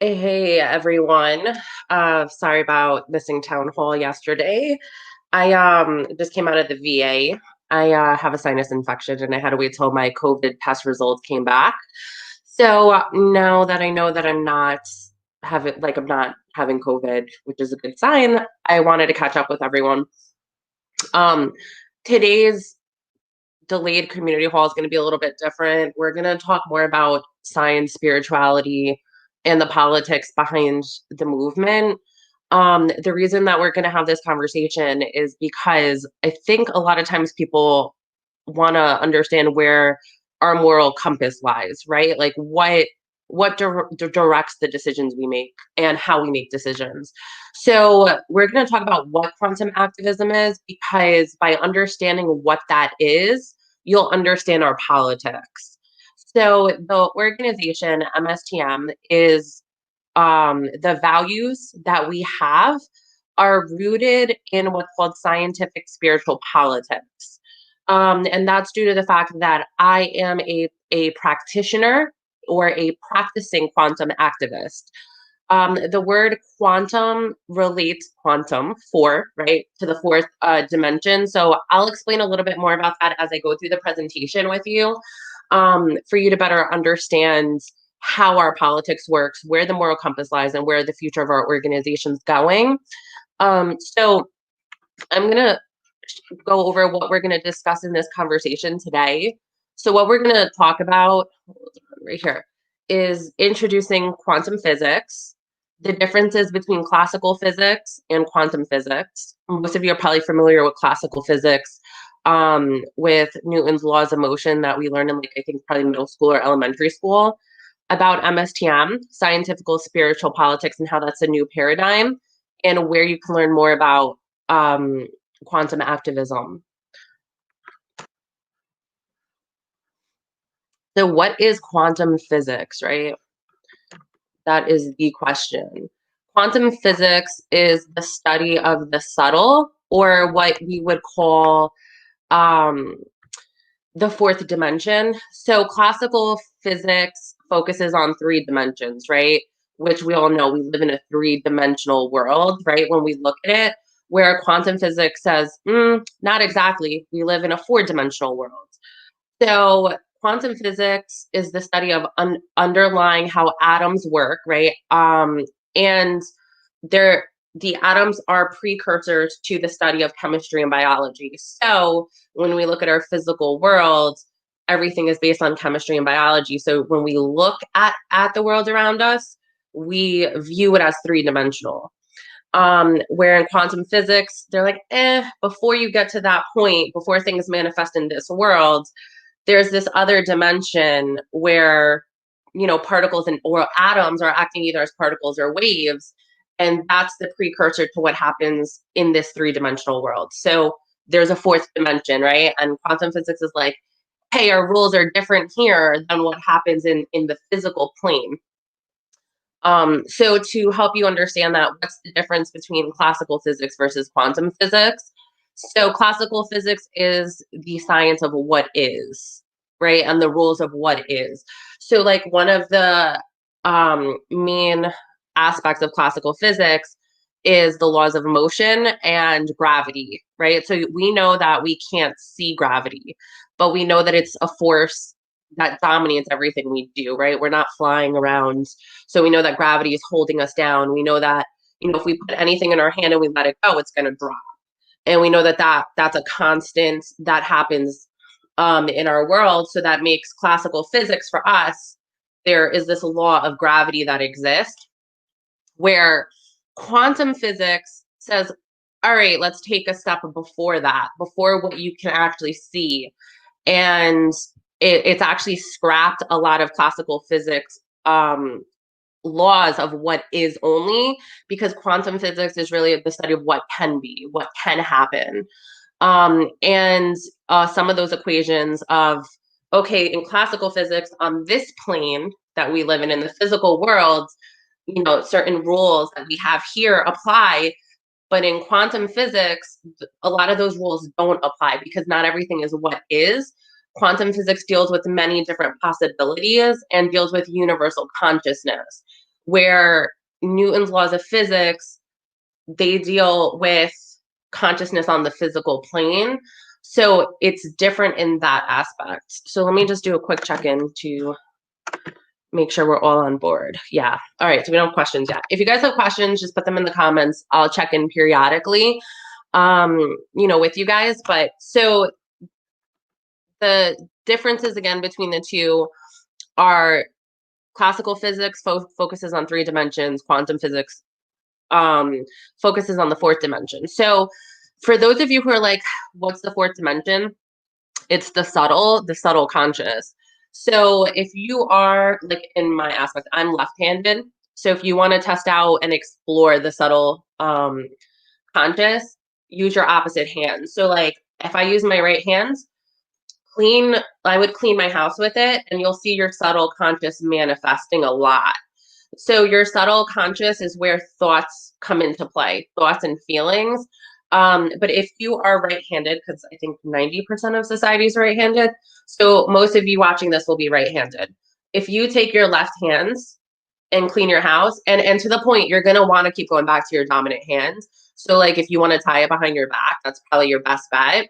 Hey everyone. Sorry about missing town hall yesterday. I just came out of the VA. I have a sinus infection and I had to wait till my COVID test results came back. So now that I know that I'm not having COVID, which is a good sign, I wanted to catch up with everyone. Um, Today's delayed community hall is going to be a little bit different. We're going to talk more about science, spirituality, and the politics behind the movement. The reason that we're going to have this conversation is because I think a lot of times people want to understand where our moral compass lies, right? Like what directs the decisions we make and how we make decisions. So we're going to talk about what quantum activism is because by understanding what that is, you'll understand our politics. So the organization MSTM is the values that we have are rooted in what's called scientific spiritual politics. And that's due to the fact that I am a practitioner or a practicing quantum activist. The word quantum relates quantum, four, right, to the fourth dimension. So I'll explain a little bit more about that as I go through the presentation with you, for you to better understand how our politics works, where the moral compass lies, and where the future of our organization's going. So I'm going to go over what we're going to discuss in this conversation today. So what we're going to talk about right here is introducing quantum physics, the differences between classical physics and quantum physics. Most of you are probably familiar with classical physics, with Newton's laws of motion that we learned in, like, I think probably middle school or elementary school, about MSTM, scientific spiritual politics, and how that's a new paradigm, and where you can learn more about quantum activism. So what is quantum physics, right? That is the question. Quantum physics is the study of the subtle, or what we would call um, the fourth dimension. So classical physics focuses on three dimensions, right? Which we all know we live in a three-dimensional world, right? When we look at it, where quantum physics says, not exactly, we live in a four-dimensional world. So quantum physics is the study of underlying how atoms work, right? And they're the atoms are precursors to the study of chemistry and biology. So when we look at our physical world, everything is based on chemistry and biology. So when we look at the world around us, we view it as three-dimensional. Where in quantum physics, they're like, before you get to that point, before things manifest in this world, there's this other dimension where, particles or atoms are acting either as particles or waves, and that's the precursor to what happens in this three-dimensional world. So there's a fourth dimension, right? And quantum physics is like, hey, our rules are different here than what happens in the physical plane. So to help you understand that, what's the difference between classical physics versus quantum physics? So classical physics is the science of what is, right? And the rules of what is. So like one of the main aspects of classical physics is the laws of motion and gravity, right? So we know that we can't see gravity, but we know that it's a force that dominates everything we do, right? We're not flying around. So we know that gravity is holding us down. We know that, if we put anything in our hand and we let it go, it's going to drop. And we know that that's a constant that happens in our world. So that makes classical physics for us. There is this law of gravity that exists, where quantum physics says, all right, let's take a step before that, before what you can actually see. And it's actually scrapped a lot of classical physics laws of what is only, because quantum physics is really the study of what can be, what can happen. And some of those equations of, okay, in classical physics, on this plane that we live in the physical world, certain rules that we have here apply. But in quantum physics, a lot of those rules don't apply because not everything is what is. Quantum physics deals with many different possibilities and deals with universal consciousness. where Newton's laws of physics, they deal with consciousness on the physical plane. So it's different in that aspect. So let me just do a quick check-in to make sure we're all on board. Yeah. All right. So we don't have questions yet. If you guys have questions, just put them in the comments. I'll check in periodically, with you guys. But so the differences again between the two are classical physics focuses on 3 dimensions, quantum physics focuses on the 4th dimension. So for those of you who are like, what's the 4th dimension? It's the subtle conscious. So if you are like in my aspect, I'm left-handed. So if you want to test out and explore the subtle conscious, use your opposite hand. So like if I use my right hand, I would clean my house with it, and you'll see your subtle conscious manifesting a lot. So your subtle conscious is where thoughts come into play, thoughts and feelings. But if you are right-handed, because I think 90% of society is right-handed, so most of you watching this will be right-handed. If you take your left hands and clean your house, and to the point, you're gonna want to keep going back to your dominant hand. So like if you want to tie it behind your back, that's probably your best bet.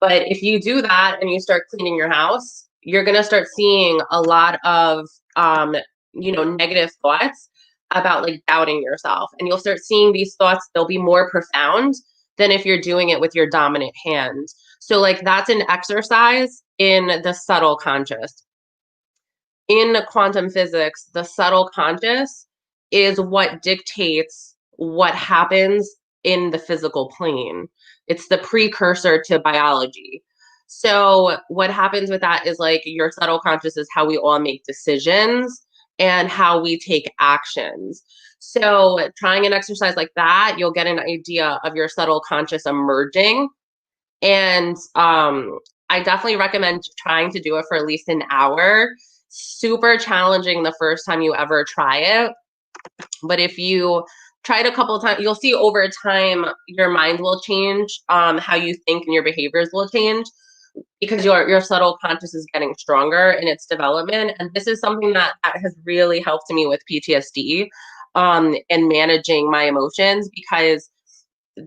But if you do that and you start cleaning your house, you're going to start seeing a lot of, negative thoughts about like doubting yourself. And you'll start seeing these thoughts, they'll be more profound than if you're doing it with your dominant hand. So like that's an exercise in the subtle conscious. In quantum physics, the subtle conscious is what dictates what happens in the physical plane. It's the precursor to biology. So what happens with that is like your subtle conscious is how we all make decisions and how we take actions. So trying an exercise like that, you'll get an idea of your subtle conscious emerging. And I definitely recommend trying to do it for at least an hour. Super challenging the first time you ever try it. But if you try it a couple of times, you'll see over time your mind will change, how you think and your behaviors will change because your subtle conscious is getting stronger in its development. And this is something that has really helped me with PTSD and managing my emotions, because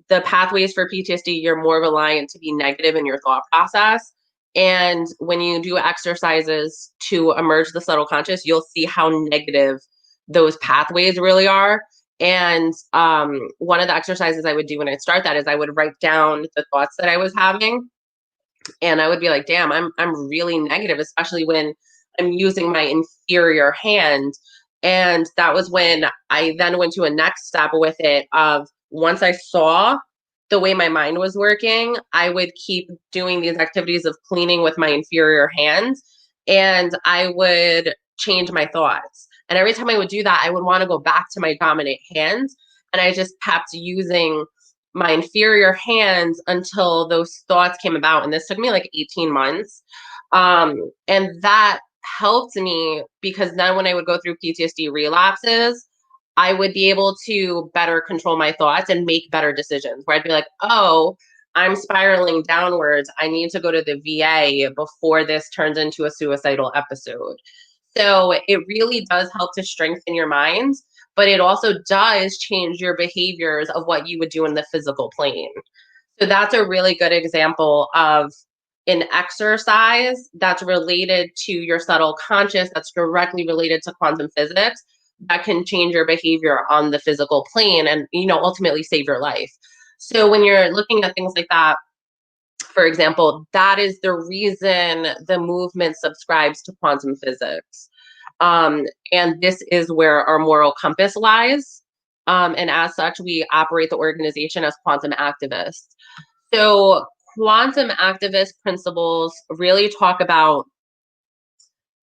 the pathways for PTSD, you're more reliant to be negative in your thought process. And when you do exercises to emerge the subtle conscious, you'll see how negative those pathways really are. And one of the exercises I would do when I start that is I would write down the thoughts that I was having. And I would be like, damn, I'm really negative, especially when I'm using my inferior hand. And that was when I then went to a next step with it of once I saw the way my mind was working, I would keep doing these activities of cleaning with my inferior hand, and I would change my thoughts. And every time I would do that, I would want to go back to my dominant hand. And I just kept using my inferior hands until those thoughts came about. And this took me like 18 months. And that helped me because then when I would go through PTSD relapses, I would be able to better control my thoughts and make better decisions where I'd be like, oh, I'm spiraling downwards. I need to go to the VA before this turns into a suicidal episode. So it really does help to strengthen your mind, but it also does change your behaviors of what you would do in the physical plane. So that's a really good example of an exercise that's related to your subtle conscious, that's directly related to quantum physics, that can change your behavior on the physical plane and, ultimately save your life. So when you're looking at things like that, for example, that is the reason the movement subscribes to quantum physics. And this is where our moral compass lies. And as such, we operate the organization as quantum activists. So quantum activist principles really talk about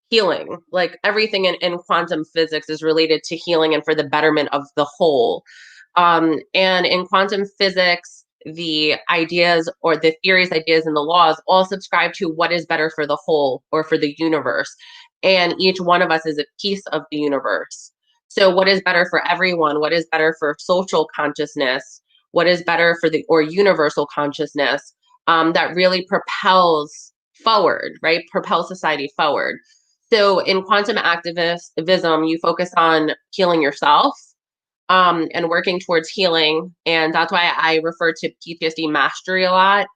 healing. Like everything in quantum physics is related to healing and for the betterment of the whole. And in quantum physics, the ideas or the theories, ideas, and the laws all subscribe to what is better for the whole or for the universe. And each one of us is a piece of the universe. So what is better for everyone? What is better for social consciousness? What is better for the or universal consciousness that really propels forward, right? Propels society forward. So in quantum activism, you focus on healing yourself, and working towards healing. And that's why I refer to PTSD mastery a lot.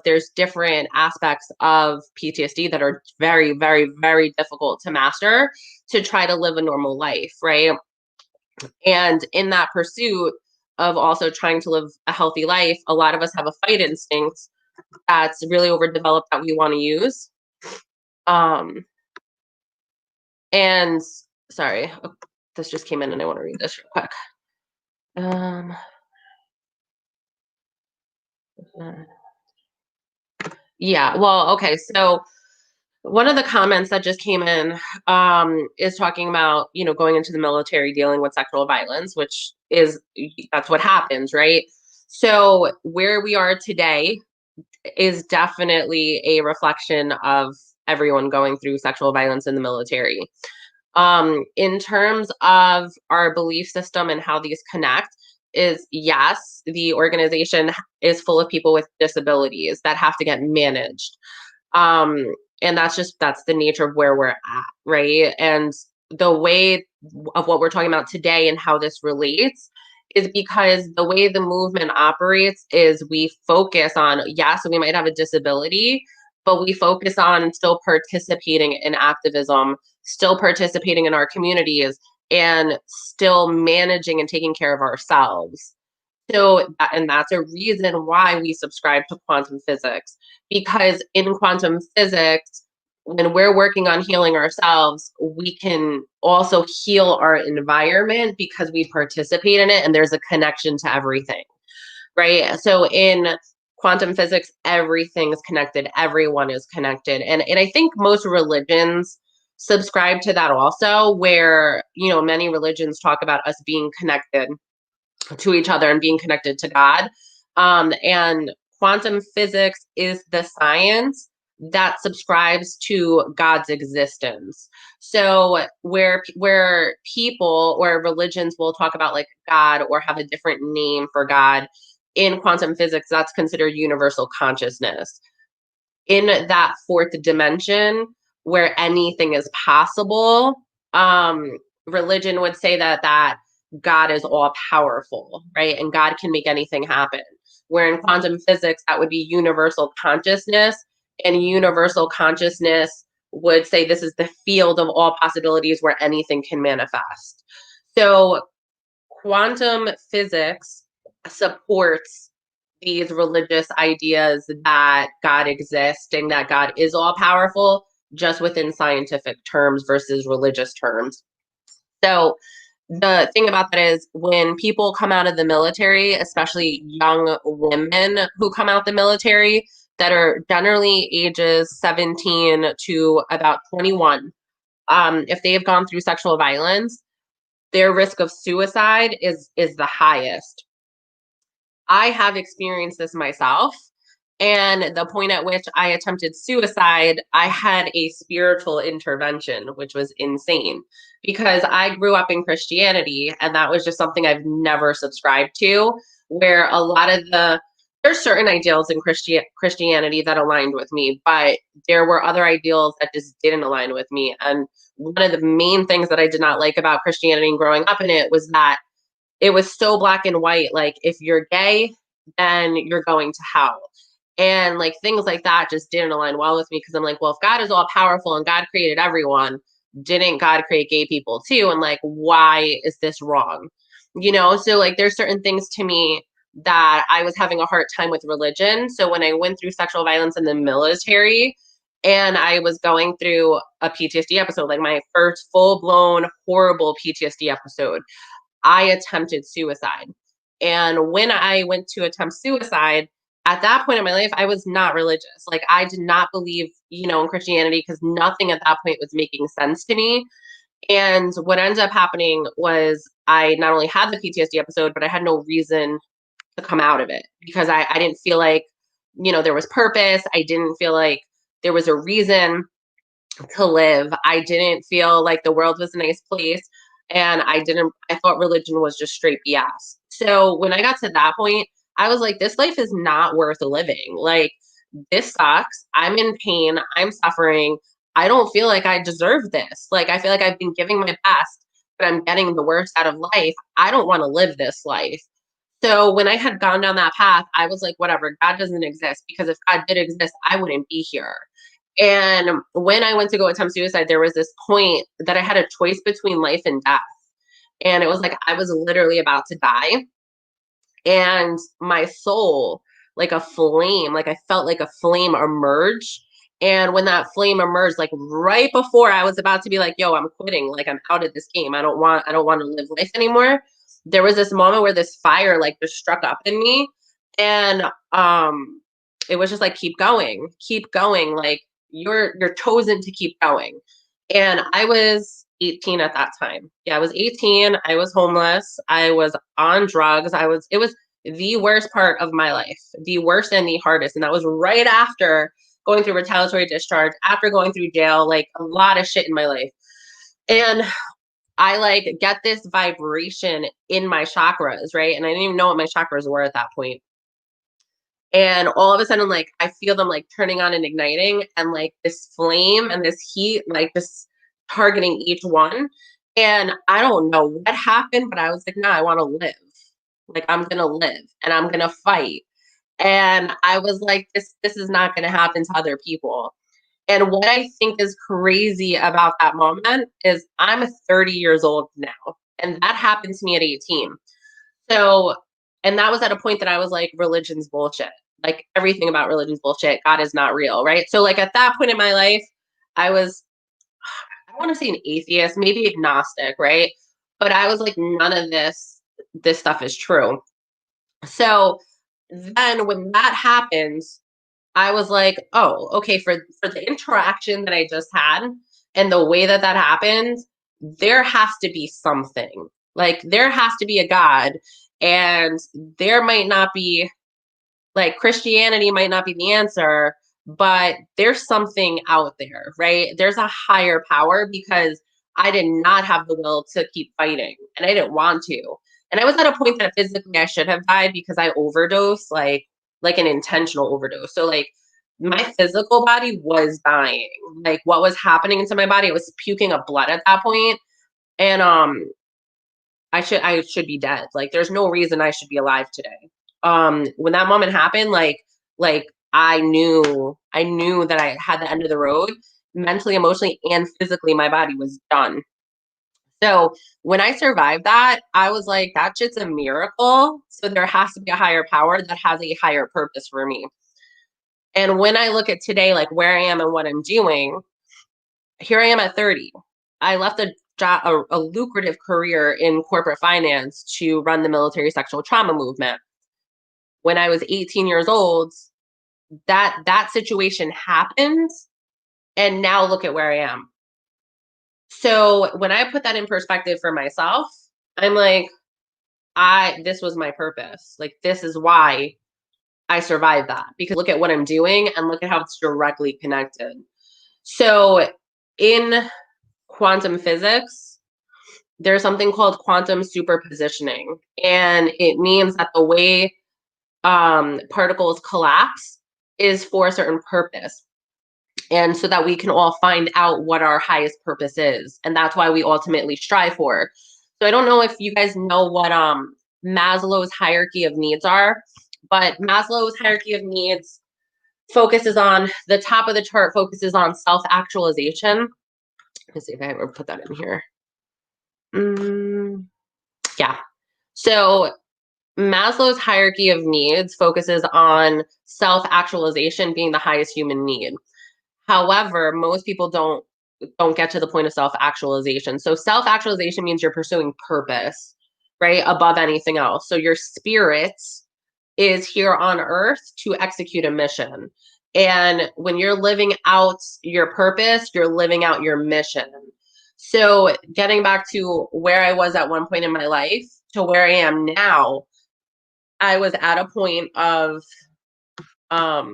There's different aspects of PTSD that are very, very, very difficult to master to try to live a normal life, right? And in that pursuit of also trying to live a healthy life, a lot of us have a fight instinct that's really overdeveloped that we want to use. Um, and sorry, this just came in and I want to read this real quick. Yeah, well, okay, so one of the comments that just came in is talking about, going into the military, dealing with sexual violence, which is, that's what happens, right? So where we are today is definitely a reflection of everyone going through sexual violence in the military. In terms of our belief system and how these connect, is yes, the organization is full of people with disabilities that have to get managed. Um, and that's the nature of where we're at, right? And the way of what we're talking about today and how this relates is because the way the movement operates is we focus on, yes, we might have a disability, but we focus on still participating in activism, still participating in our communities, and still managing and taking care of ourselves. So, and that's a reason why we subscribe to quantum physics, because in quantum physics, when we're working on healing ourselves, we can also heal our environment because we participate in it and there's a connection to everything, right? So in quantum physics, everything's connected, everyone is connected. And I think most religions subscribe to that also, where, many religions talk about us being connected to each other and being connected to God. And quantum physics is the science that subscribes to God's existence. So where people or religions will talk about like God or have a different name for God, in quantum physics, that's considered universal consciousness. In that fourth dimension where anything is possible, religion would say that God is all powerful, right? And God can make anything happen. Where in quantum physics, that would be universal consciousness, and universal consciousness would say this is the field of all possibilities where anything can manifest. So quantum physics supports these religious ideas that God exists and that God is all powerful, just within scientific terms versus religious terms. So the thing about that is when people come out of the military, especially young women who come out the military that are generally ages 17 to about 21, if they have gone through sexual violence, their risk of suicide is the highest. I have experienced this myself. And the point at which I attempted suicide, I had a spiritual intervention, which was insane because I grew up in Christianity and that was just something I've never subscribed to, where a lot of there's certain ideals in Christianity that aligned with me, but there were other ideals that just didn't align with me. And one of the main things that I did not like about Christianity and growing up in it was that it was so black and white. Like, if you're gay, then you're going to hell. And like things like that just didn't align well with me because I'm like, well, if God is all powerful and God created everyone, didn't God create gay people too? And like, why is this wrong? So like there's certain things to me that I was having a hard time with religion. So when I went through sexual violence in the military and I was going through a PTSD episode, like my first full blown horrible PTSD episode, I attempted suicide. And when I went to attempt suicide, at that point in my life, I was not religious. Like, I did not believe, in Christianity because nothing at that point was making sense to me. And what ended up happening was I not only had the PTSD episode, but I had no reason to come out of it because I didn't feel like, there was purpose. I didn't feel like there was a reason to live. I didn't feel like the world was a nice place. And I thought religion was just straight BS. So when I got to that point, I was like, this life is not worth living. Like, this sucks. I'm in pain. I'm suffering. I don't feel like I deserve this. Like, I feel like I've been giving my best, but I'm getting the worst out of life. I don't want to live this life. So when I had gone down that path, I was like, whatever, God doesn't exist, because if God did exist, I wouldn't be here. And when I went to go attempt suicide, there was this point that I had a choice between life and death. And it was like I was literally about to die. And my soul, like a flame, like I felt like a flame emerge. And when that flame emerged, like right before I was about to be like, yo, I'm quitting, like I'm out of this game. I don't want to live life anymore. There was this moment where this fire like just struck up in me. And it was just like, keep going. Like you're chosen to keep going. And I was 18 at that time. Yeah, I was 18. I was homeless. I was on drugs. It was the worst part of my life, the worst and the hardest. And that was right after going through retaliatory discharge, after going through jail, like a lot of shit in my life. And I like get this vibration in my chakras, right? And I didn't even know what my chakras were at that point. And all of a sudden, like I feel them like turning on and igniting, and like this flame and this heat, like just targeting each one. And I don't know what happened, but I was like, no, I want to live. Like I'm gonna live and I'm gonna fight. And I was like, this is not gonna happen to other people. And what I think is crazy about that moment is I'm 30 years old now. And that happened to me at 18. So, and that was at a point that I was like, religion's bullshit. Like everything about religion's bullshit. God is not real, right? So, like at that point in my life, I was, I don't want to say an atheist, maybe agnostic, right? But I was like, none of this stuff is true. So then when that happens, I was like, oh, okay, for the interaction that I just had and the way that that happened, there has to be something. Like there has to be a God, and there might not be, like Christianity might not be the answer, but there's something out there, right? There's a higher power, because I did not have the will to keep fighting and I didn't want to. And I was at a point that physically I should have died because I overdosed, like an intentional overdose. So like my physical body was dying. Like what was happening into my body, it was puking up blood at that point. And I should be dead. Like there's no reason I should be alive today. When that moment happened, like I knew that I had the end of the road, mentally, emotionally, and physically. My body was done. So when I survived that, I was like, that shit's a miracle. So there has to be a higher power that has a higher purpose for me. And when I look at today, like where I am and what I'm doing, here I am at 30. I left a job, a lucrative career in corporate finance to run the military sexual trauma movement. When I was 18 years old, that situation happened, and now look at where I am. So when I put that in perspective for myself, I'm like, this was my purpose. Like this is why I survived that, because look at what I'm doing and look at how it's directly connected. So in quantum physics, there's something called quantum superpositioning, and it means that the way particles collapse is for a certain purpose, and so that we can all find out what our highest purpose is, and that's why we ultimately strive for. So I don't know if you guys know what Maslow's hierarchy of needs are, but Maslow's hierarchy of needs focuses on the top of the chart, focuses on self-actualization. Let's see if I ever put that in here. Yeah. So Maslow's hierarchy of needs focuses on self-actualization being the highest human need. However, most people don't get to the point of self-actualization. So self-actualization means you're pursuing purpose, right? Above anything else. So your spirit is here on earth to execute a mission. And when you're living out your purpose, you're living out your mission. So getting back to where I was at one point in my life to where I am now, I was at a point of I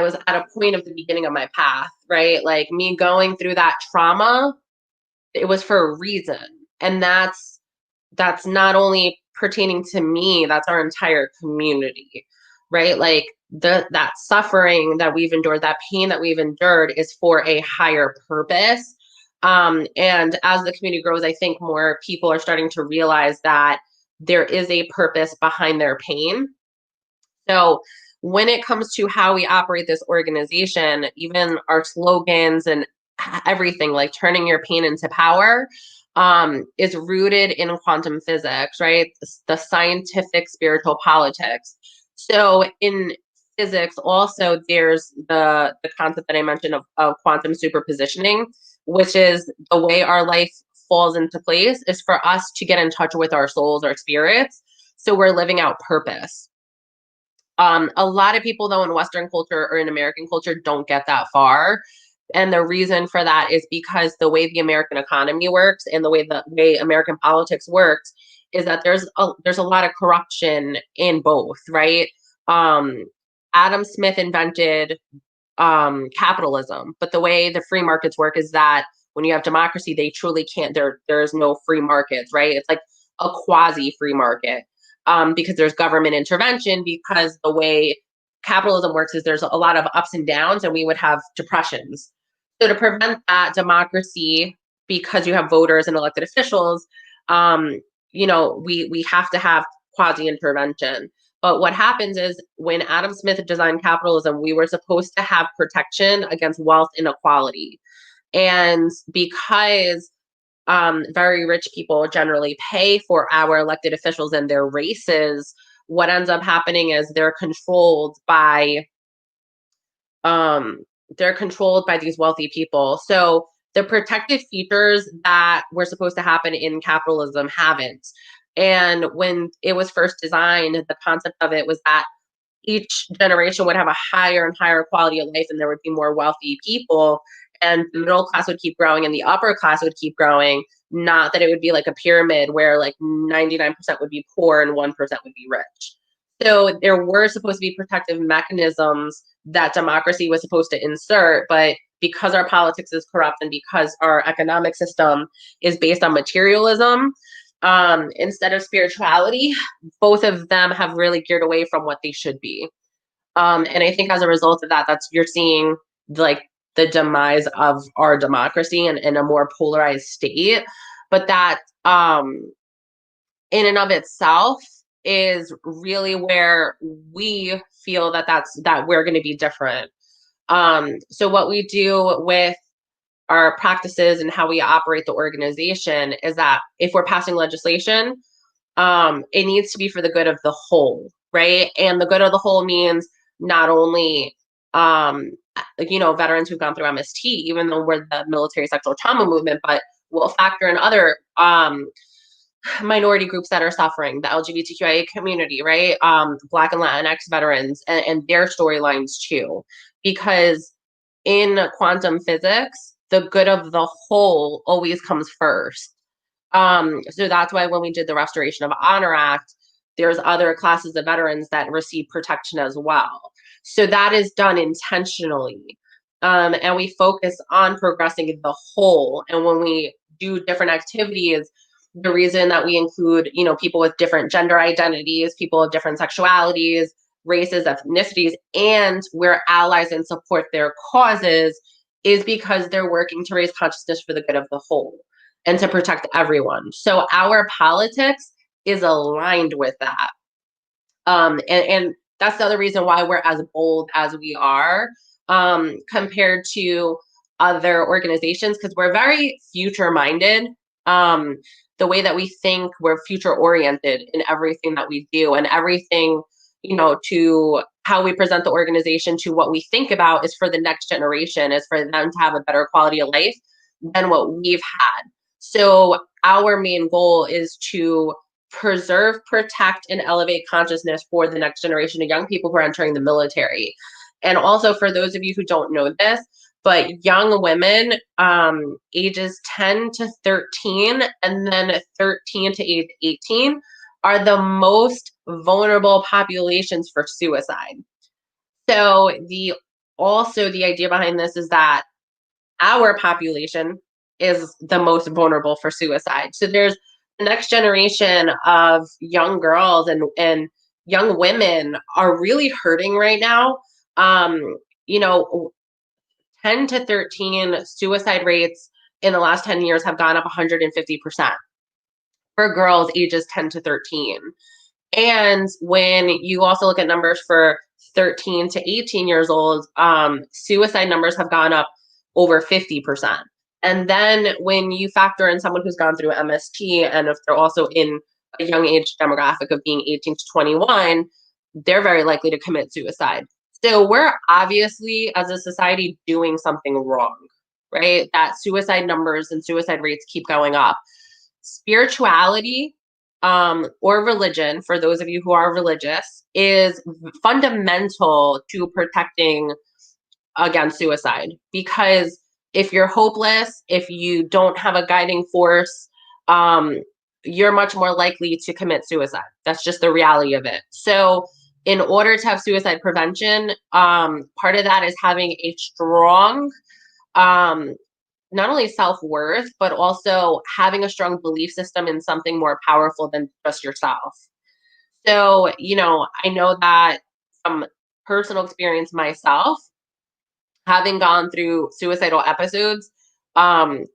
was at a point of the beginning of my path, right? Like me going through that trauma, it was for a reason. And that's not only pertaining to me, that's our entire community, right? Like that suffering that we've endured, that pain that we've endured, is for a higher purpose. And as the community grows, I think more people are starting to realize that there is a purpose behind their pain. So when it comes to how we operate this organization, even our slogans and everything, like turning your pain into power, is rooted in quantum physics, right? The scientific spiritual politics. So in physics, also there's the concept that I mentioned of quantum superpositioning, which is the way our life falls into place is for us to get in touch with our souls, our spirits. So we're living out purpose. A lot of people, though, in Western culture or in American culture don't get that far. And the reason for that is because the way the American economy works and the way American politics works is that there's a lot of corruption in both, right? Um, Adam Smith invented capitalism, but the way the free markets work is that when you have democracy, they truly can't. There's no free markets, right? It's like a quasi free market, because there's government intervention. Because the way capitalism works is there's a lot of ups and downs, and we would have depressions. So to prevent that democracy, because you have voters and elected officials, we have to have quasi intervention. But what happens is when Adam Smith designed capitalism, we were supposed to have protection against wealth inequality. And because very rich people generally pay for our elected officials and their races, what ends up happening is um, they're controlled by these wealthy people. So the protective features that were supposed to happen in capitalism haven't. And when it was first designed, the concept of it was that each generation would have a higher and higher quality of life, and there would be more wealthy people, and the middle class would keep growing and the upper class would keep growing. Not that it would be like a pyramid where like 99% would be poor and 1% would be rich. So there were supposed to be protective mechanisms that democracy was supposed to insert, but because our politics is corrupt and because our economic system is based on materialism, instead of spirituality, both of them have really geared away from what they should be. And I think as a result of that, you're seeing like the demise of our democracy in a more polarized state. But that, in and of itself, is really where we feel that we're going to be different. So what we do with our practices and how we operate the organization is that if we're passing legislation, it needs to be for the good of the whole, right? And the good of the whole means not only veterans who've gone through MST, even though we're the military sexual trauma movement, but we'll factor in other minority groups that are suffering, the LGBTQIA community, right? Black and Latinx veterans and their storylines too. Because in quantum physics, the good of the whole always comes first. So that's why when we did the Restoration of Honor Act, there's other classes of veterans that receive protection as well. So that is done intentionally. And we focus on progressing the whole. And when we do different activities, the reason that we include, people with different gender identities, people of different sexualities, races, ethnicities, and we're allies and support their causes is because they're working to raise consciousness for the good of the whole and to protect everyone. So our politics is aligned with that. And that's the other reason why we're as bold as we are, compared to other organizations, because we're very future minded. The way that we think, we're future oriented in everything that we do, and everything, to how we present the organization, to what we think about is for the next generation, is for them to have a better quality of life than what we've had. So our main goal is to preserve, protect, and elevate consciousness for the next generation of young people who are entering the military. And also, for those of you who don't know this, but young women, ages 10 to 13 and then 13 to age 18 are the most vulnerable populations for suicide. So the idea behind this is that our population is the most vulnerable for suicide. So there's the next generation of young girls and young women are really hurting right now. You know, 10 to 13 suicide rates in the last 10 years have gone up 150% for girls ages 10 to 13. And when you also look at numbers for 13 to 18 years old, suicide numbers have gone up over 50%. And then when you factor in someone who's gone through MST, and if they're also in a young age demographic of being 18 to 21, they're very likely to commit suicide. So we're obviously, as a society, doing something wrong, right? That suicide numbers and suicide rates keep going up. Spirituality, or religion, for those of you who are religious, is fundamental to protecting against suicide. Because if you're hopeless, if you don't have a guiding force, you're much more likely to commit suicide. That's just the reality of it. So, in order to have suicide prevention, part of that is having a strong, um, not only self-worth, but also having a strong belief system in something more powerful than just yourself. So, I know that from personal experience myself, having gone through suicidal episodes, um,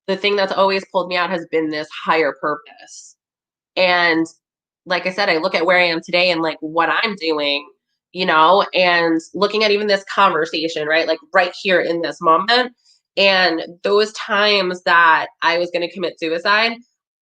the thing that's always pulled me out has been this higher purpose. And like I said, I look at where I am today and like what I'm doing, and looking at even this conversation, right? Like right here in this moment. And those times that I was going to commit suicide,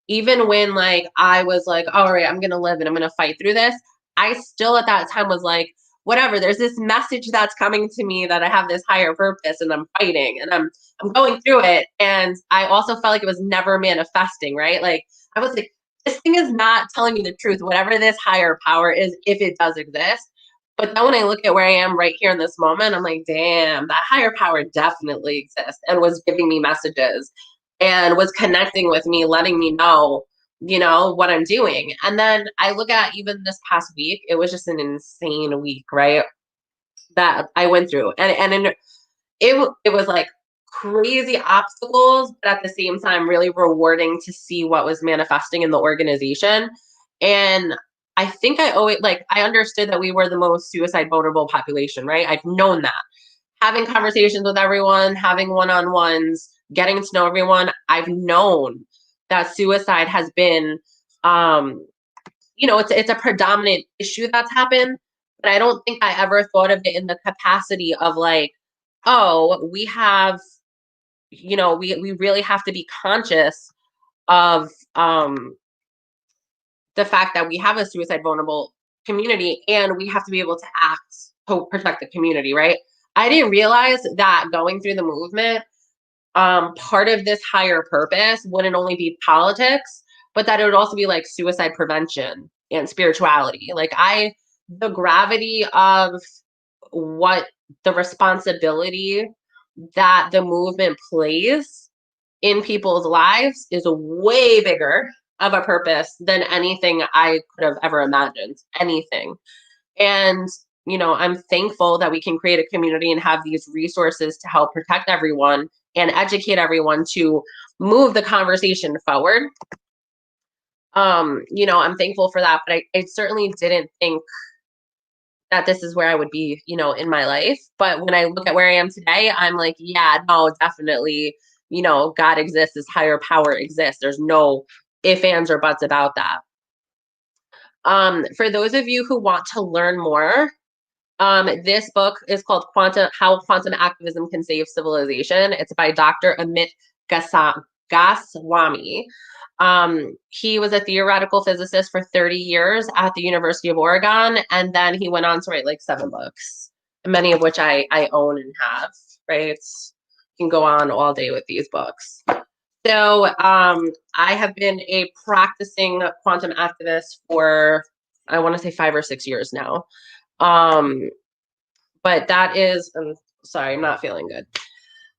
even when like I was like, all right, I'm going to live and I'm going to fight through this, I still at that time was like, whatever, there's this message that's coming to me that I have this higher purpose and I'm fighting and I'm going through it. And I also felt like it was never manifesting, right? Like I was like, this thing is not telling me the truth, whatever this higher power is, if it does exist. But then when I look at where I am right here in this moment, I'm like, damn, that higher power definitely exists and was giving me messages and was connecting with me, letting me know, what I'm doing. And then I look at even this past week, it was just an insane week, right? That I went through. It was like crazy obstacles, but at the same time, really rewarding to see what was manifesting in the organization. And I think I always like I understood that we were the most suicide vulnerable population, right? I've known that. Having conversations with everyone, having one-on-ones, getting to know everyone, I've known that suicide has been it's a predominant issue that's happened, but I don't think I ever thought of it in the capacity of like, oh, we have, we really have to be conscious of the fact that we have a suicide vulnerable community and we have to be able to act to protect the community, right? I didn't realize that going through the movement, part of this higher purpose wouldn't only be politics, but that it would also be like suicide prevention and spirituality. The gravity of what the responsibility that the movement plays in people's lives is way bigger of a purpose than anything I could have ever imagined. Anything. And, I'm thankful that we can create a community and have these resources to help protect everyone and educate everyone to move the conversation forward. I'm thankful for that, but I certainly didn't think that this is where I would be, in my life. But when I look at where I am today, I'm like, yeah, no, definitely, God exists, this higher power exists. There's no ifs, ands, or buts about that. For those of you who want to learn more, this book is called How Quantum Activism Can Save Civilization. It's by Dr. Amit Goswami. He was a theoretical physicist for 30 years at the University of Oregon, and then he went on to write like 7 books, many of which I own and have, right? You can go on all day with these books. So I have been a practicing quantum activist for, I want to say 5 or 6 years now. But that is, sorry, I'm not feeling good.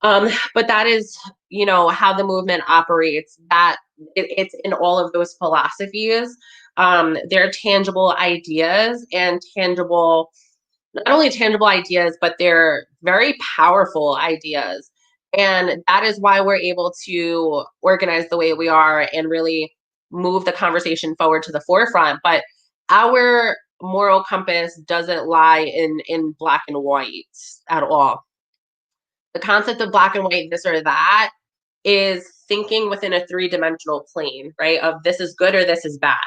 But that is, how the movement operates, that it's in all of those philosophies. They're tangible ideas and not only tangible ideas, but they're very powerful ideas. And that is why we're able to organize the way we are and really move the conversation forward to the forefront. But our moral compass doesn't lie in black and white at all. The concept of black and white, this or that, is thinking within a three-dimensional plane, right? Of this is good or this is bad.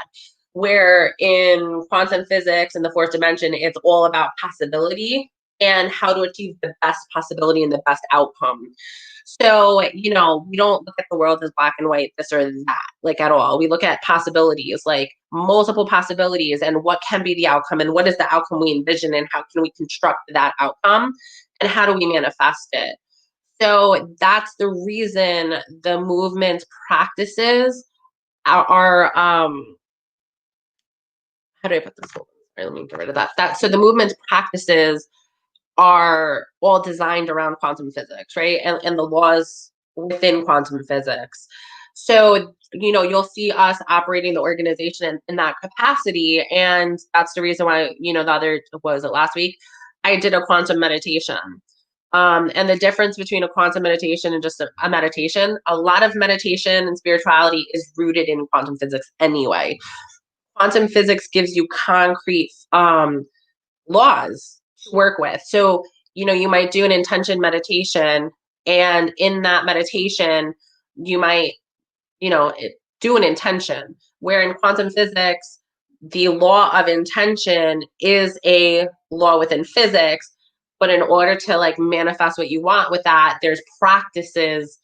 Where in quantum physics in the fourth dimension, it's all about possibility and how to achieve the best possibility and the best outcome. So, we don't look at the world as black and white, this or that, like at all. We look at possibilities, like multiple possibilities, and what can be the outcome, and what is the outcome we envision, and how can we construct that outcome, and how do we manifest it? So that's the reason the movement practices are how do I put this? Hold on, let me get rid of that. So the movement practices are all designed around quantum physics, right? And the laws within quantum physics. So, you'll see us operating the organization in that capacity. And that's the reason why, the other, was it last week? I did a quantum meditation. And the difference between a quantum meditation and just a meditation, a lot of meditation and spirituality is rooted in quantum physics anyway. Quantum physics gives you concrete laws to work with. So, you might do an intention meditation, and in that meditation, you might, do an intention, where in quantum physics, the law of intention is a law within physics. But in order to like manifest what you want with that, there's practices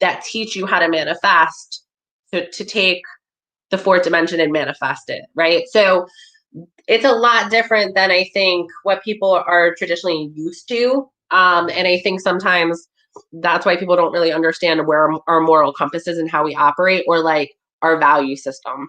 that teach you how to manifest, to take the fourth dimension and manifest it, right? So it's a lot different than I think what people are traditionally used to. And I think sometimes that's why people don't really understand where our moral compass is and how we operate, or like our value system.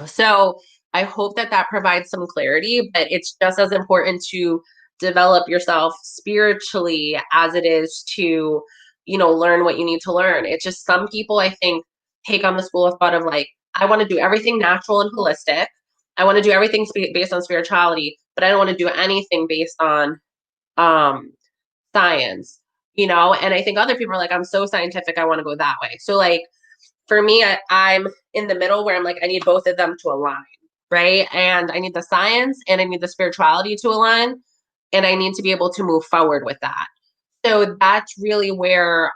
So I hope that provides some clarity, but it's just as important to develop yourself spiritually as it is to, learn what you need to learn. It's just some people, I think, take on the school of thought of like, I want to do everything natural and holistic. I want to do everything based on spirituality, but I don't want to do anything based on science, And I think other people are like, I'm so scientific, I want to go that way. So like, for me, I'm in the middle where I'm like, I need both of them to align, right? And I need the science and I need the spirituality to align, and I need to be able to move forward with that. So that's really where,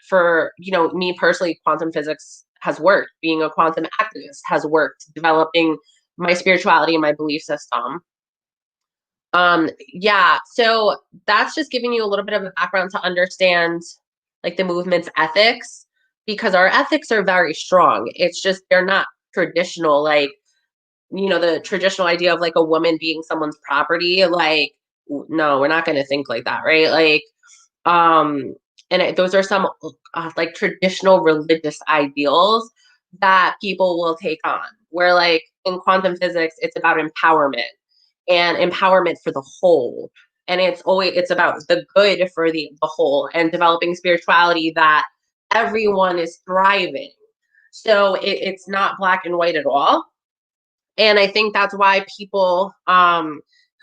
for, me personally, quantum physics has worked. Being a quantum activist has worked, developing my spirituality and my belief system. Yeah, so that's just giving you a little bit of a background to understand like the movement's ethics, because our ethics are very strong. It's just they're not traditional, like, the traditional idea of like a woman being someone's property. Like, no, we're not going to think like that, right? Like, those are some like traditional religious ideals that people will take on. Where like in quantum physics, it's about empowerment, and empowerment for the whole. And it's about the good for the whole, and developing spirituality that everyone is thriving. So it's not black and white at all. And I think that's why people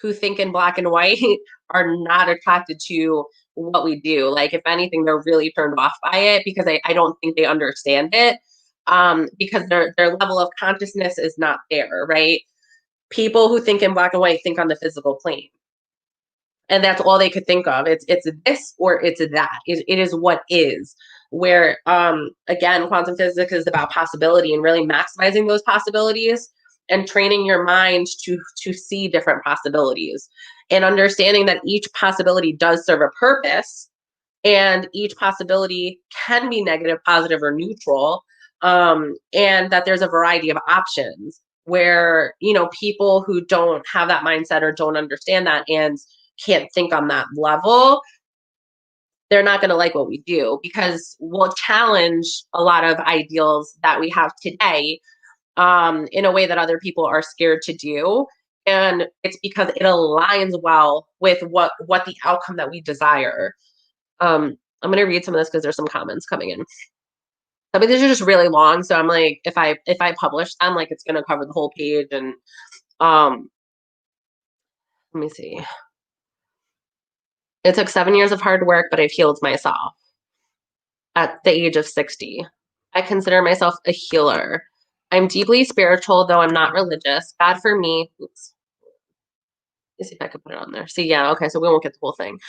who think in black and white are not attracted to what we do. Like, if anything, they're really turned off by it, because I don't think they understand it, because their level of consciousness is not there, right? People who think in black and white think on the physical plane. And that's all they could think of. It's this or it's that. It is what is. Where again, quantum physics is about possibility and really maximizing those possibilities, and training your mind to see different possibilities, and understanding that each possibility does serve a purpose, and each possibility can be negative, positive, or neutral, and that there's a variety of options. Where people who don't have that mindset or don't understand that and can't think on that level, they're not going to like what we do, because we'll challenge a lot of ideals that we have today, in a way that other people are scared to do. And it's because it aligns well with what the outcome that we desire. I'm going to read some of this because there's some comments coming in. I mean, these are just really long. So I'm like, if I publish them, like, it's going to cover the whole page. And let me see. It took 7 years of hard work, but I've healed myself at the age of 60. I consider myself a healer. I'm deeply spiritual, though I'm not religious. God for me. Oops. Let's see if I can put it on there. See, yeah, okay, so we won't get the whole thing.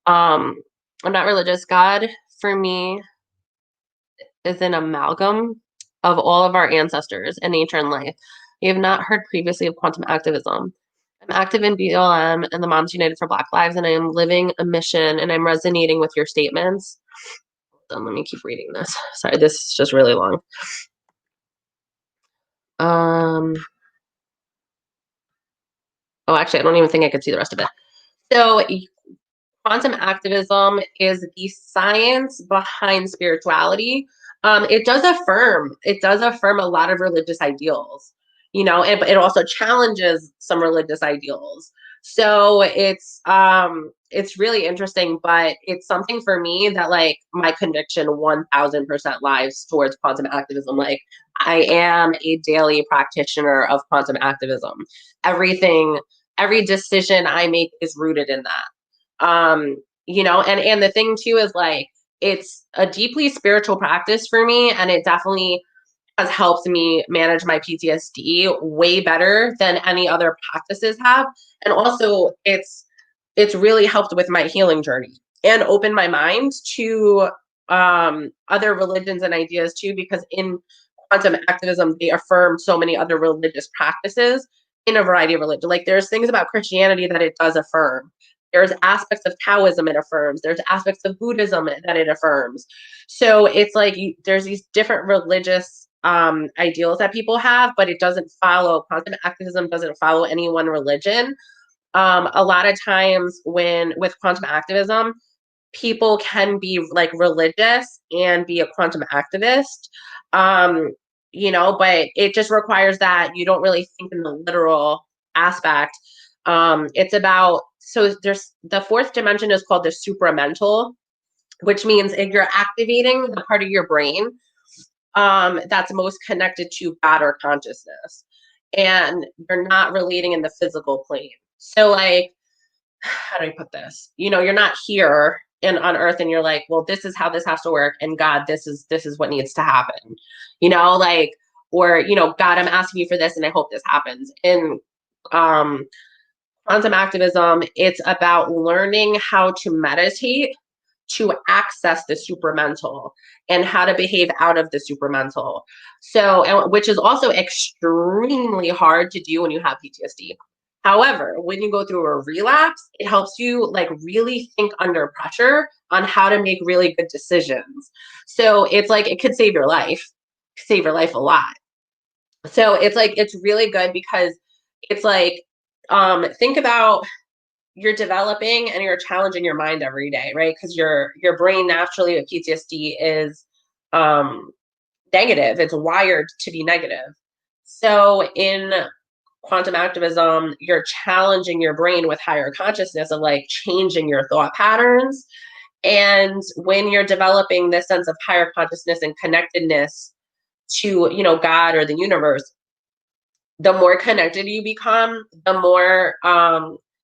I'm not religious. God for me is an amalgam of all of our ancestors and nature and life. You have not heard previously of quantum activism. I'm active in BLM and the Moms United for Black Lives, and I am living a mission, and I'm resonating with your statements. Let me keep reading this. Sorry, this is just really long. Oh, actually, I don't even think I could see the rest of it. So quantum activism is the science behind spirituality. It does affirm a lot of religious ideals, and it also challenges some religious ideals. So it's really interesting, but it's something for me that, like, my conviction 1000% lies towards quantum activism. Like, I am a daily practitioner of quantum activism. Every decision I make is rooted in that. And the thing too is, like, it's a deeply spiritual practice for me, and it definitely has helped me manage my PTSD way better than any other practices have. And also it's really helped with my healing journey and opened my mind to other religions and ideas too, because in quantum activism they affirm so many other religious practices in a variety of religion. Like, there's things about Christianity that it does affirm. There's aspects of Taoism it affirms. There's aspects of Buddhism that it affirms. So it's like there's these different religious ideals that people have, but it doesn't follow, quantum activism doesn't follow any one religion. A lot of times when with quantum activism, people can be like religious and be a quantum activist. Um, but it just requires that you don't really think in the literal aspect. It's about, so there's the fourth dimension is called the supramental, which means if you're activating the part of your brain that's most connected to God or consciousness, and you're not relating in the physical plane. So, like, how do I put this? You're not here and on earth and you're like, well, this is how this has to work, and God, this is what needs to happen. Like, or God, I'm asking you for this and I hope this happens. In um quantum activism, it's about learning how to meditate to access the supramental and how to behave out of the supramental. So, and which is also extremely hard to do when you have PTSD. However, when you go through a relapse, it helps you, like, really think under pressure on how to make really good decisions. So it's like it could save your life a lot. So it's like it's really good because it's like think about, you're developing and you're challenging your mind every day, right? Because your brain naturally with PTSD is um negative. It's wired to be negative. So in quantum activism, you're challenging your brain with higher consciousness of, like, changing your thought patterns. And when you're developing this sense of higher consciousness and connectedness to, God or the universe, the more connected you become, the more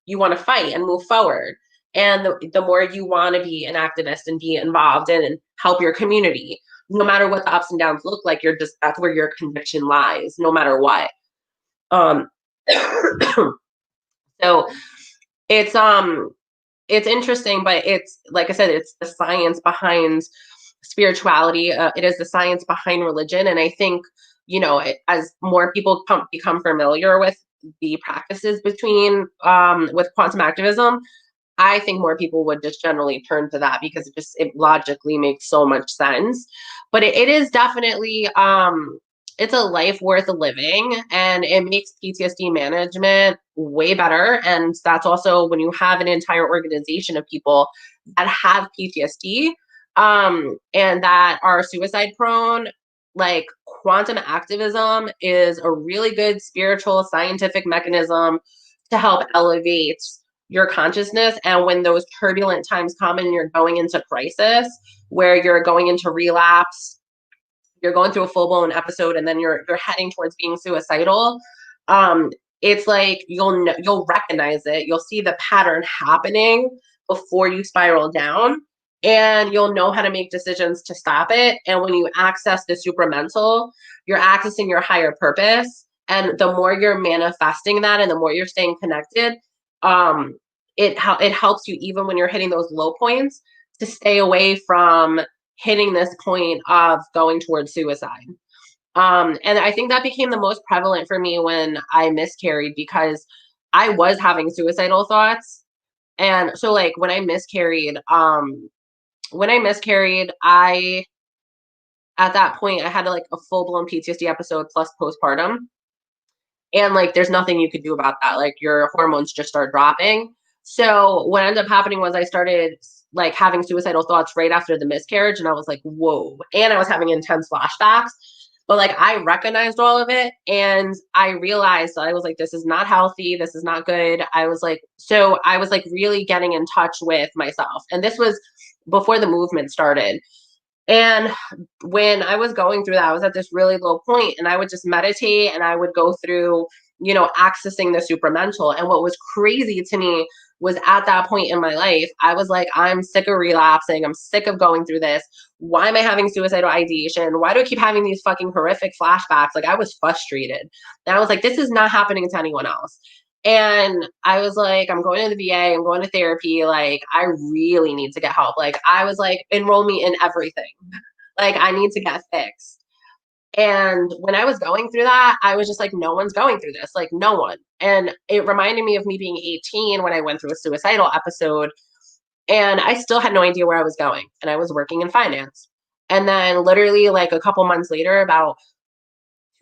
you want to fight and move forward. And the more you want to be an activist and be involved and help your community. No matter what the ups and downs look like, that's where your conviction lies, no matter what. Um, so it's interesting, but it's, like I said, it's the science behind spirituality. It is the science behind religion, and I think as more people become familiar with the practices between with quantum activism, I think more people would just generally turn to that because it logically makes so much sense. But it is definitely it's a life worth living, and it makes PTSD management way better. And that's also when you have an entire organization of people that have PTSD and that are suicide prone. Like, quantum activism is a really good spiritual scientific mechanism to help elevate your consciousness. And when those turbulent times come and you're going into crisis, where you're going into relapse, you're going through a full-blown episode, and then you're heading towards being suicidal, it's like you'll recognize it, you'll see the pattern happening before you spiral down, and you'll know how to make decisions to stop it. And when you access the supramental, you're accessing your higher purpose. And the more you're manifesting that and the more you're staying connected, it helps you even when you're hitting those low points to stay away from hitting this point of going towards suicide. And I think that became the most prevalent for me when I miscarried, because I was having suicidal thoughts. And so like when I miscarried, I at that point I had like a full-blown PTSD episode plus postpartum. And like there's nothing you could do about that. Like your hormones just start dropping. So what ended up happening was I started like having suicidal thoughts right after the miscarriage, and I was like, whoa. And I was having intense flashbacks. But like I recognized all of it, and I realized that I was like, this is not healthy, this is not good. I was like really getting in touch with myself. And this was before the movement started. And when I was going through that, I was at this really low point, and I would just meditate and I would go through, accessing the supramental. And what was crazy to me was at that point in my life, I was like, I'm sick of relapsing. I'm sick of going through this. Why am I having suicidal ideation? Why do I keep having these fucking horrific flashbacks? Like I was frustrated. And I was like, this is not happening to anyone else. And I was like, I'm going to the VA, I'm going to therapy. Like, I really need to get help. Like, I was like, enroll me in everything. Like, I need to get fixed. And when I was going through that, I was just like, no one's going through this. Like, no one. And it reminded me of me being 18 when I went through a suicidal episode. And I still had no idea where I was going. And I was working in finance. And then, literally, like a couple months later, about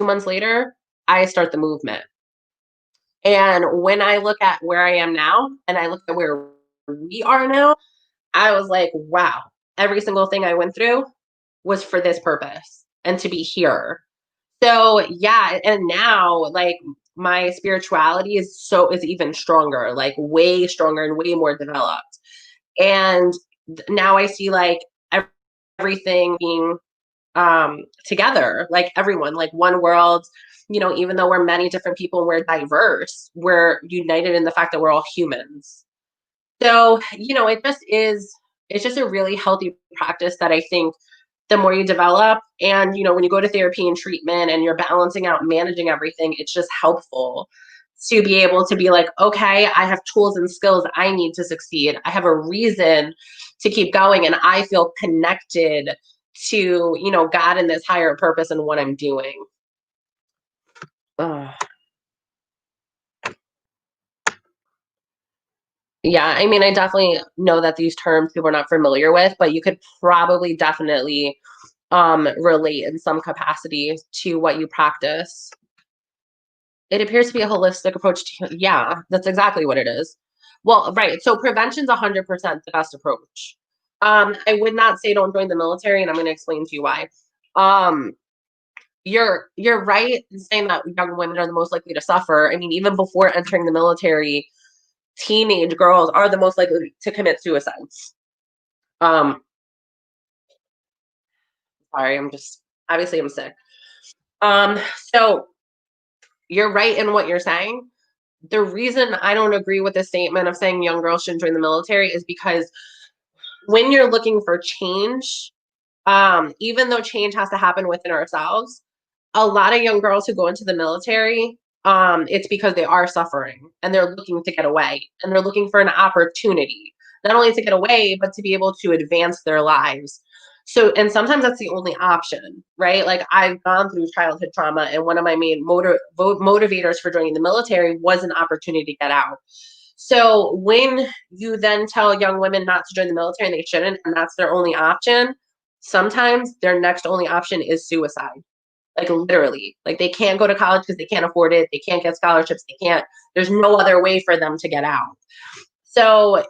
2 months later, I start the movement. And when I look at where I am now and I look at where we are now, I was like, wow, every single thing I went through was for this purpose and to be here. So yeah, and now like my spirituality is even stronger, like way stronger and way more developed. And now I see like everything being together, like everyone, like one world. Even though we're many different people, we're diverse, we're united in the fact that we're all humans. So it's just a really healthy practice that I think the more you develop, and when you go to therapy and treatment and you're balancing out managing everything, it's just helpful to be able to be like, okay, I have tools and skills I need to succeed, I have a reason to keep going, and I feel connected to God and this higher purpose and what I'm doing. Ugh. Yeah, I mean, I definitely know that these terms people are not familiar with, but you could probably definitely relate in some capacity to what you practice. It appears to be a holistic approach to, yeah, that's exactly what it is. Well, right. So prevention's 100% the best approach. I would not say don't join the military, and I'm going to explain to you why. Um, you're right in saying that young women are the most likely to suffer. I mean, even before entering the military, teenage girls are the most likely to commit suicide. Um, sorry, obviously I'm sick. So you're right in what you're saying. The reason I don't agree with the statement of saying young girls shouldn't join the military is because when you're looking for change, even though change has to happen within ourselves, a lot of young girls who go into the military, it's because they are suffering and they're looking to get away, and they're looking for an opportunity, not only to get away, but to be able to advance their lives. So, and sometimes that's the only option, right? Like I've gone through childhood trauma, and one of my main motivators for joining the military was an opportunity to get out. So when you then tell young women not to join the military and they shouldn't, and that's their only option, sometimes their next only option is suicide. Like literally, like they can't go to college because they can't afford it. They can't get scholarships. There's no other way for them to get out. So,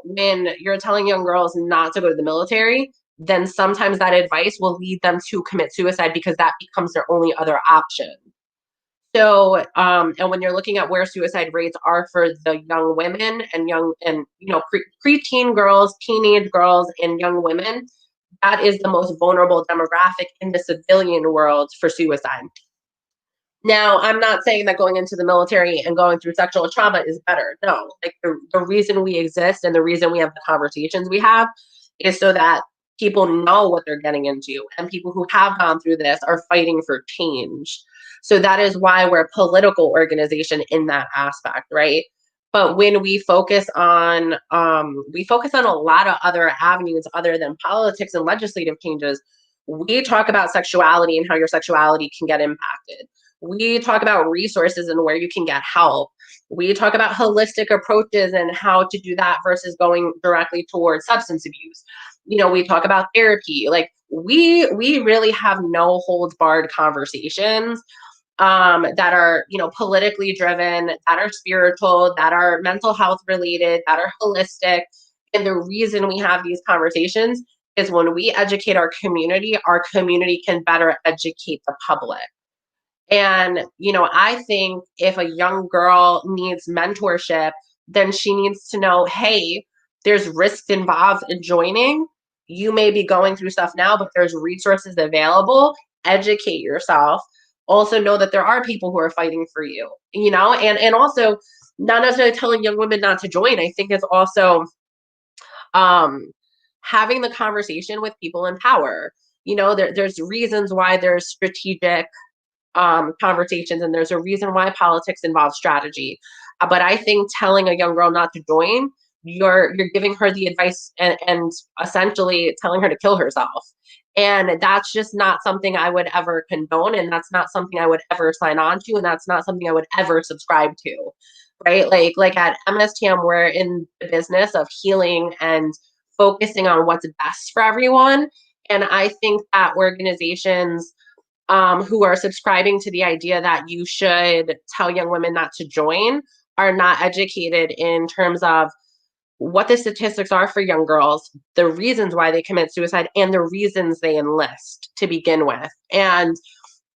when you're telling young girls not to go to the military, then sometimes that advice will lead them to commit suicide because that becomes their only other option. So, and when you're looking at where suicide rates are for the young women and preteen girls, teenage girls, and young women, that is the most vulnerable demographic in the civilian world for suicide. Now, I'm not saying that going into the military and going through sexual trauma is better. No, like the reason we exist and the reason we have the conversations we have is so that people know what they're getting into, and people who have gone through this are fighting for change. So that is why we're a political organization in that aspect, right? But when we focus on a lot of other avenues other than politics and legislative changes. We talk about sexuality and how your sexuality can get impacted. We talk about resources and where you can get help. We talk about holistic approaches and how to do that versus going directly towards substance abuse. We talk about therapy. Like we really have no holds barred conversations that are, politically driven, that are spiritual, that are mental health related, that are holistic. And the reason we have these conversations is when we educate our community can better educate the public. And, I think if a young girl needs mentorship, then she needs to know, hey, there's risks involved in joining. You may be going through stuff now, but there's resources available. Educate yourself. Also know that there are people who are fighting for you, and also not necessarily telling young women not to join. I think it's also having the conversation with people in power. There's reasons why there's strategic conversations, and there's a reason why politics involves strategy. But I think telling a young girl not to join, you're giving her the advice and essentially telling her to kill herself. And that's just not something I would ever condone, and that's not something I would ever sign on to, and that's not something I would ever subscribe to. Right? Like at MSTM, we're in the business of healing and focusing on what's best for everyone. And I think that organizations who are subscribing to the idea that you should tell young women not to join are not educated in terms of what the statistics are for young girls, the reasons why they commit suicide, and the reasons they enlist to begin with. And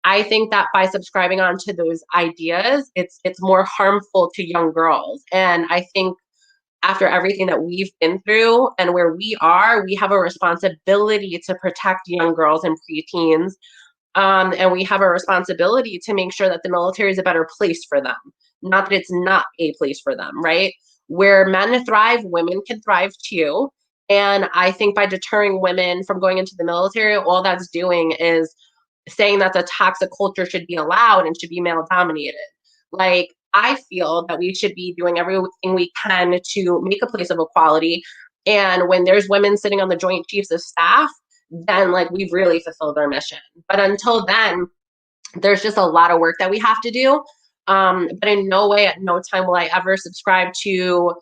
I think that by subscribing onto those ideas, it's more harmful to young girls. And I think after everything that we've been through and where we are, we have a responsibility to protect young girls and preteens. And we have a responsibility to make sure that the military is a better place for them, not that it's not a place for them, right? Where men thrive, women can thrive too. And I think by deterring women from going into the military, all that's doing is saying that the toxic culture should be allowed and should be male dominated. Like, I feel that we should be doing everything we can to make a place of equality. And when there's women sitting on the Joint Chiefs of Staff, then like we've really fulfilled our mission. But until then, there's just a lot of work that we have to do. But in no way, at no time will I ever subscribe to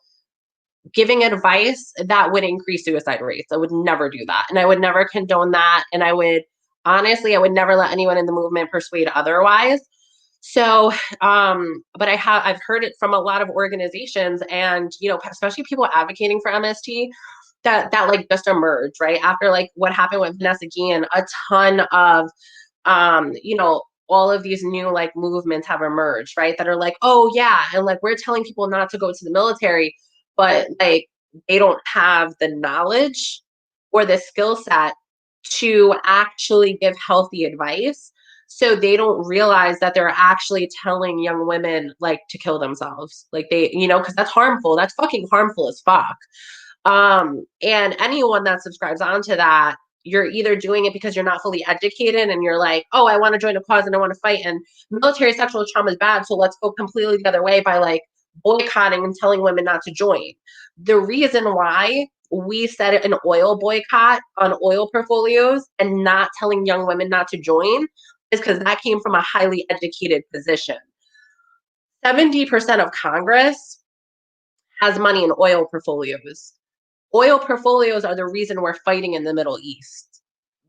giving advice that would increase suicide rates. I would never do that. And I would never condone that. And I would never let anyone in the movement persuade otherwise. So, but I've heard it from a lot of organizations and, especially people advocating for MST that like just emerged, right? After like what happened with Vanessa Guillen, a ton of, all of these new like movements have emerged, right? That are like, oh yeah. And like, we're telling people not to go to the military, but like, they don't have the knowledge or the skill set to actually give healthy advice. So they don't realize that they're actually telling young women like to kill themselves. Like because that's harmful. That's fucking harmful as fuck. And anyone that subscribes onto that, you're either doing it because you're not fully educated and you're like, oh, I want to join a cause and I want to fight. And military sexual trauma is bad. So let's go completely the other way by like boycotting and telling women not to join. The reason why we set an oil boycott on oil portfolios and not telling young women not to join is because that came from a highly educated position. 70% of Congress has money in oil portfolios. Oil portfolios are the reason we're fighting in the Middle East.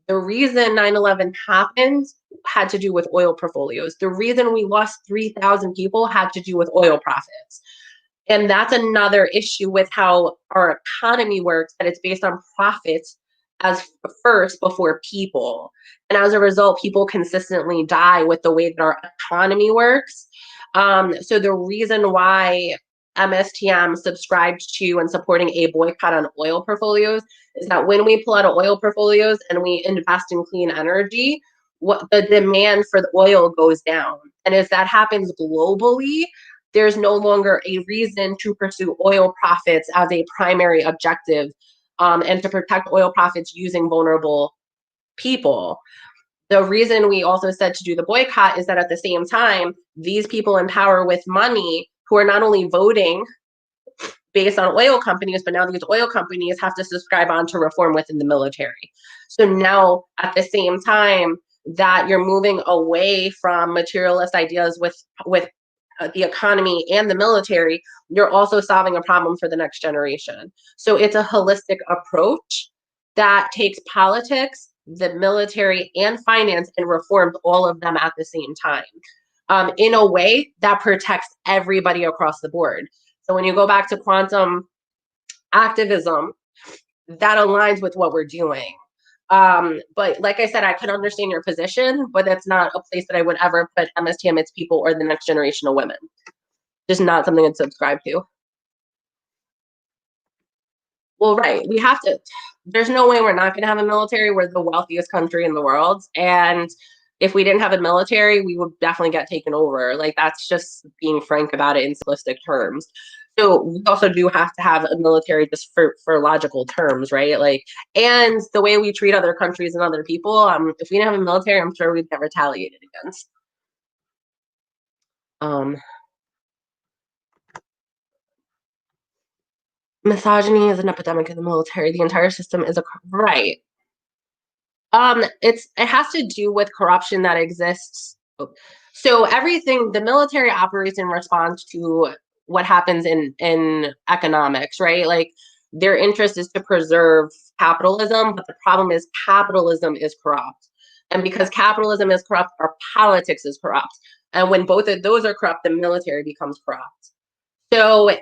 The reason 9/11 happened had to do with oil portfolios. The reason we lost 3,000 people had to do with oil profits. And that's another issue with how our economy works, that it's based on profits as first before people. And as a result, people consistently die with the way that our economy works. So the reason why MSTM subscribed to and supporting a boycott on oil portfolios is that when we pull out of oil portfolios and we invest in clean energy, what the demand for the oil goes down. And as that happens globally, there's no longer a reason to pursue oil profits as a primary objective and to protect oil profits using vulnerable people. The reason we also said to do the boycott is that at the same time, these people in power with money who are not only voting based on oil companies, but now these oil companies have to subscribe on to reform within the military. So now at the same time that you're moving away from materialist ideas with the economy and the military, you're also solving a problem for the next generation. So it's a holistic approach that takes politics, the military, and finance and reforms all of them at the same time, in a way that protects everybody across the board. So when you go back to quantum activism, that aligns with what we're doing. But like I said, I can understand your position, but that's not a place that I would ever put MSTM, its people, or the next generation of women. Just not something I'd subscribe to. Well, right. We have to. There's no way we're not going to have a military. We're the wealthiest country in the world. And if we didn't have a military, we would definitely get taken over. Like, that's just being frank about it in simplistic terms. So we also do have to have a military just for logical terms, right? Like, and the way we treat other countries and other people, if we didn't have a military, I'm sure we'd get retaliated against. Um, Misogyny is an epidemic in the military. The entire system is right. It has to do with corruption that exists. So everything, the military operates in response to what happens in economics, right? Like, their interest is to preserve capitalism, but the problem is capitalism is corrupt. And because capitalism is corrupt, our politics is corrupt. And when both of those are corrupt, the military becomes corrupt. So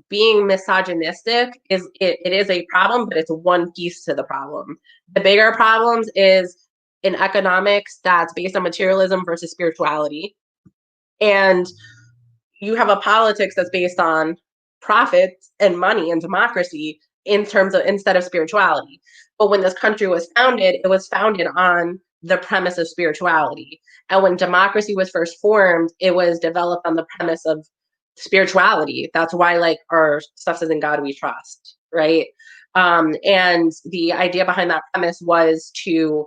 being misogynistic it is a problem, but it's one piece to the problem. The bigger problems is in economics that's based on materialism versus spirituality. And you have a politics that's based on profits and money and democracy in terms of instead of spirituality. But when this country was founded, it was founded on the premise of spirituality. And when democracy was first formed, it was developed on the premise of spirituality. That's why, like, our stuff says in God we trust, right? And the idea behind that premise was to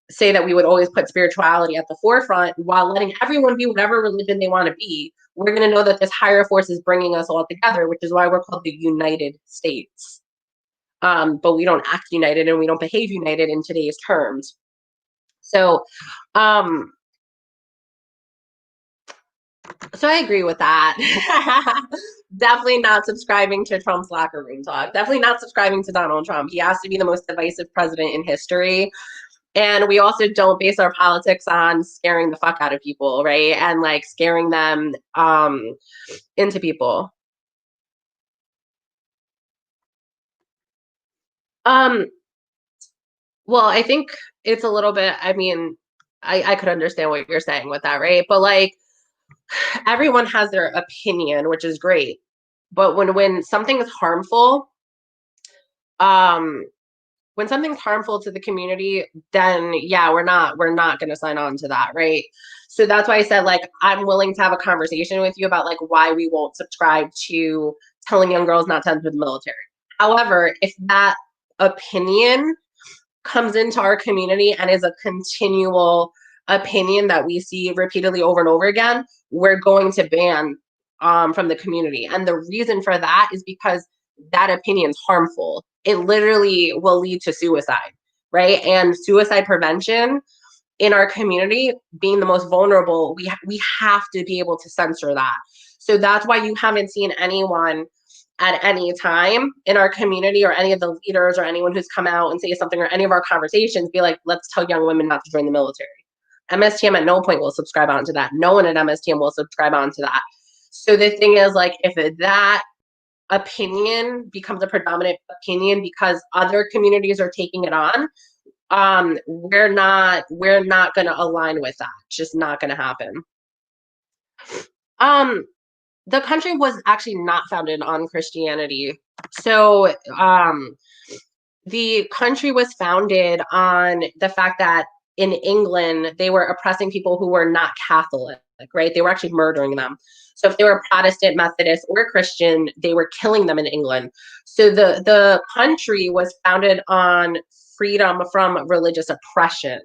say that we would always put spirituality at the forefront while letting everyone be whatever religion they want to be. We're going to know that this higher force is bringing us all together, which is why we're called the United States. But we don't act united and we don't behave united in today's terms. So, so I agree with that. Definitely not subscribing to Trump's locker room talk. Definitely not subscribing to Donald Trump. He has to be the most divisive president in history. And we also don't base our politics on scaring the fuck out of people, right? And like scaring them into people. Well, I think it's a little bit, I mean, I could understand what you're saying with that, right? But like, everyone has their opinion, which is great. But when something is harmful, um, when something's harmful to the community, then yeah, we're not going to sign on to that, right? So that's why I said, like, I'm willing to have a conversation with you about like why we won't subscribe to telling young girls not to enter the military. However, if that opinion comes into our community and is a continual opinion that we see repeatedly over and over again, we're going to ban from the community. And the reason for that is because that opinion is harmful. It literally will lead to suicide, right? And suicide prevention in our community, being the most vulnerable, we have to be able to censor that. So that's why you haven't seen anyone at any time in our community or any of the leaders or anyone who's come out and say something or any of our conversations be like, let's tell young women not to join the military. MSTM at no point will subscribe onto that. No one at MSTM will subscribe onto that. So the thing is, like, if that opinion becomes a predominant opinion because other communities are taking it on, we're not going to align with that. It's just not going to happen. The country was actually not founded on Christianity. So the country was founded on the fact that in England, they were oppressing people who were not Catholic, right? They were actually murdering them. So if they were Protestant, Methodist, or Christian, they were killing them in England. So the country was founded on freedom from religious oppression.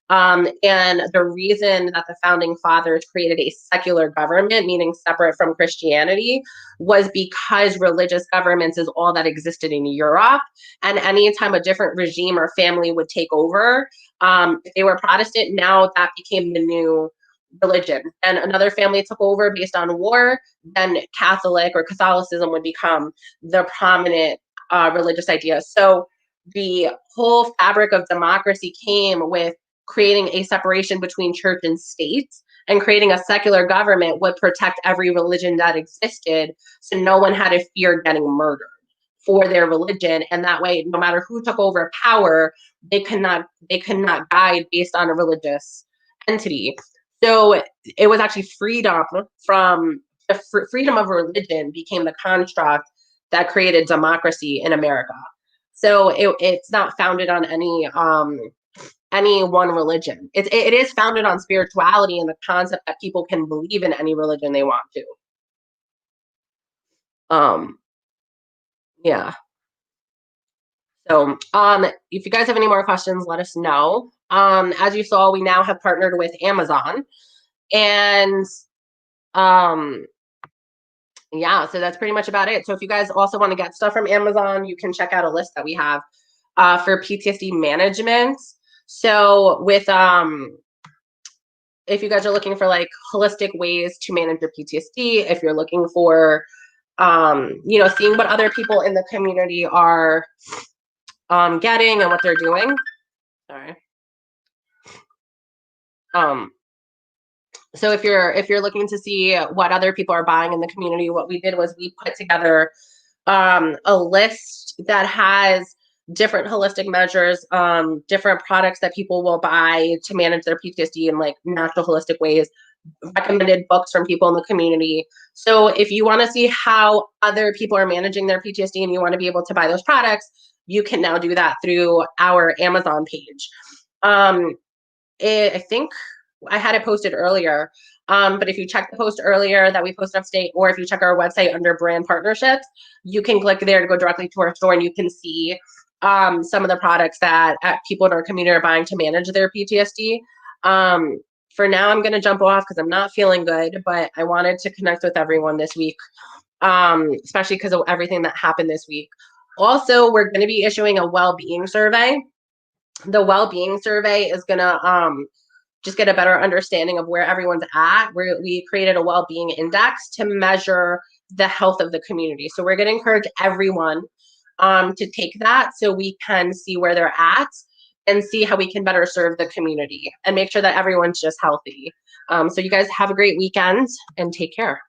And the reason that the founding fathers created a secular government, meaning separate from Christianity, was because religious governments is all that existed in Europe. And anytime a different regime or family would take over, if they were Protestant, now that became the new religion. And another family took over based on war, then Catholic or Catholicism would become the prominent religious idea. So the whole fabric of democracy came with creating a separation between church and state, and creating a secular government would protect every religion that existed, so no one had to fear getting murdered for their religion. And that way, no matter who took over power, they could not guide based on a religious entity. So it was actually freedom from the freedom of religion became the construct that created democracy in America. So it's not founded on any one religion. It is founded on spirituality and the concept that people can believe in any religion they want to. Yeah. So if you guys have any more questions, let us know. As you saw, we now have partnered with Amazon, and yeah, so that's pretty much about it. So if you guys also want to get stuff from Amazon, you can check out a list that we have for PTSD management. So with if you guys are looking for like holistic ways to manage your PTSD, if you're looking for seeing what other people in the community are getting and what they're doing. Sorry. So if you're looking to see what other people are buying in the community, what we did was we put together a list that has different holistic measures, different products that people will buy to manage their PTSD in like natural holistic ways, recommended books from people in the community. So if you want to see how other people are managing their PTSD and you want to be able to buy those products, you can now do that through our Amazon page. I think I had it posted earlier, but if you check the post earlier that we posted upstate, or if you check our website under brand partnerships, you can click there to go directly to our store, and you can see some of the products that people in our community are buying to manage their PTSD. For now, I'm going to jump off because I'm not feeling good, but I wanted to connect with everyone this week, especially because of everything that happened this week. Also, we're going to be issuing a well-being survey. The well-being survey is going to just get a better understanding of where everyone's at. We created a well-being index to measure the health of the community. So we're going to encourage everyone to take that so we can see where they're at and see how we can better serve the community and make sure that everyone's just healthy. So you guys have a great weekend and take care.